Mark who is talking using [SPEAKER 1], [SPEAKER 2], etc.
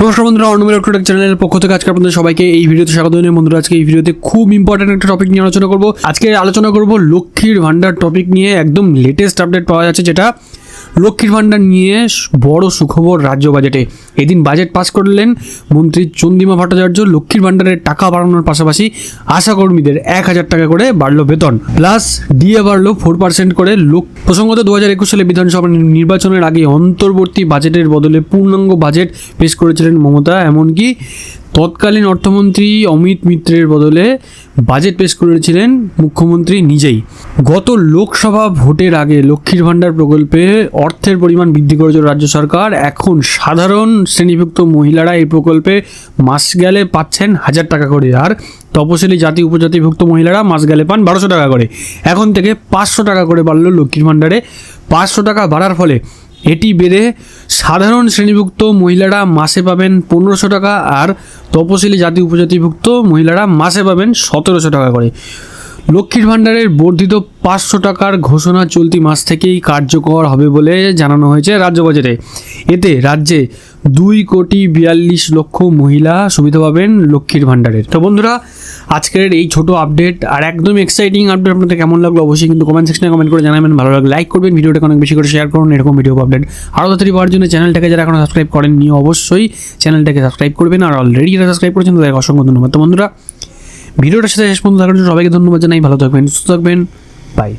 [SPEAKER 1] নমস্কার বন্ধুরা, অর্ণব ইলেকট্রনিক চ্যানেলের পক্ষ থেকে আজকে আপনাদের সবাইকে এই ভিডিওতে স্বাগত জানাই। বন্ধুরা, আজকে এই ভিডিওতে খুব ইম্পর্টেন্ট একটা টপিক নিয়ে আলোচনা করব। আজকে আলোচনা করব লক্ষ্মীর ভান্ডার টপিক নিয়ে। একদম লেটেস্ট আপডেট পাওয়া যাচ্ছে, যেটা লক্ষ্মীর ভান্ডার নিয়ে বড় সুখবর রাজ্য বাজেটে। এদিন বাজেট পাস করলেন মন্ত্রী চন্দ্রিমা ভট্টাচার্য। লক্ষ্মীর ভান্ডারের টাকা বাড়ানোর পাশাপাশি আশাকর্মীদের 1,000 টাকা করে বাড়লো বেতন, প্লাস ডিএ বাড়লো 4% করে। প্রসঙ্গত 2021 সালে বিধানসভা নির্বাচনের আগে অন্তর্বর্তী বাজেটের বদলে পূর্ণাঙ্গ বাজেট পেশ করেছিলেন মমতা। এমনকি তৎকালীন অর্থমন্ত্রী অমিত মিত্রের বদলে বাজেট পেশ করেছিলেন মুখ্যমন্ত্রী নিজেই। গত লোকসভা ভোটের আগে লক্ষ্মীর ভান্ডার প্রকল্পে অর্থের পরিমাণ বৃদ্ধি করেছিল রাজ্য সরকার। এখন সাধারণ শ্রেণীভুক্ত মহিলারা এই প্রকল্পে মাস গেলে পাচ্ছেন 1,000 টাকা করে, আর তপশিলি জাতি উপজাতিভুক্ত মহিলারা মাস গেলে পান 1,200 টাকা করে। এখন থেকে 500 টাকা করে বাড়লো লক্ষ্মীর ভান্ডারে। 500 টাকা বাড়ার ফলে এটি বেড়ে সাধারণ শ্রেণীভুক্ত মহিলারা মাসে পাবেন 1,500 টাকা, আর তপশিলি জাতি উপজাতিভুক্ত মহিলারা মাসে পাবেন 1,700 টাকা করে। লক্ষ্মীর ভান্ডারের বর্ধিত 500 টাকার ঘোষণা চলতি মাস থেকেই কার্যকর হবে বলে জানানো হয়েছে রাজ্য বাজেটে। এতে রাজ্যে 2,42,00,000 মহিলা সুবিধা পাবেন লক্ষ্মীর ভান্ডারের। তো বন্ধুরা, আজকের এই ছোট আপডেট আর একদম এক্সাইটিং আপডেট আপনাদের কেমন লাগলো অবশ্যই কিন্তু কমেন্ট সেকশনে কমেন্ট করে জানাবেন। ভালো লাগলে লাইক করবেন, ভিডিওটাকে অনেক বেশি করে শেয়ার করুন। এরকম ভিডিও আপডেট আরও তাড়াতাড়ি পাওয়ার জন্য চ্যানেলটাকে যারা এখনো সাবস্ক্রাইব করেননি অবশ্যই চ্যানেলটাকে সাবস্ক্রাইব করবেন, আর অলরেডি যারা সাবস্ক্রাইব করেছেন তাদেরকে অসংখ্য ধন্যবাদ। তো বন্ধুরা, ভিডিওটার সাথে শেষ পর্যন্ত থাকার জন্য সবাইকে ধন্যবাদ জানাই। ভালো থাকবেন, সুস্থ থাকবেন, বাই।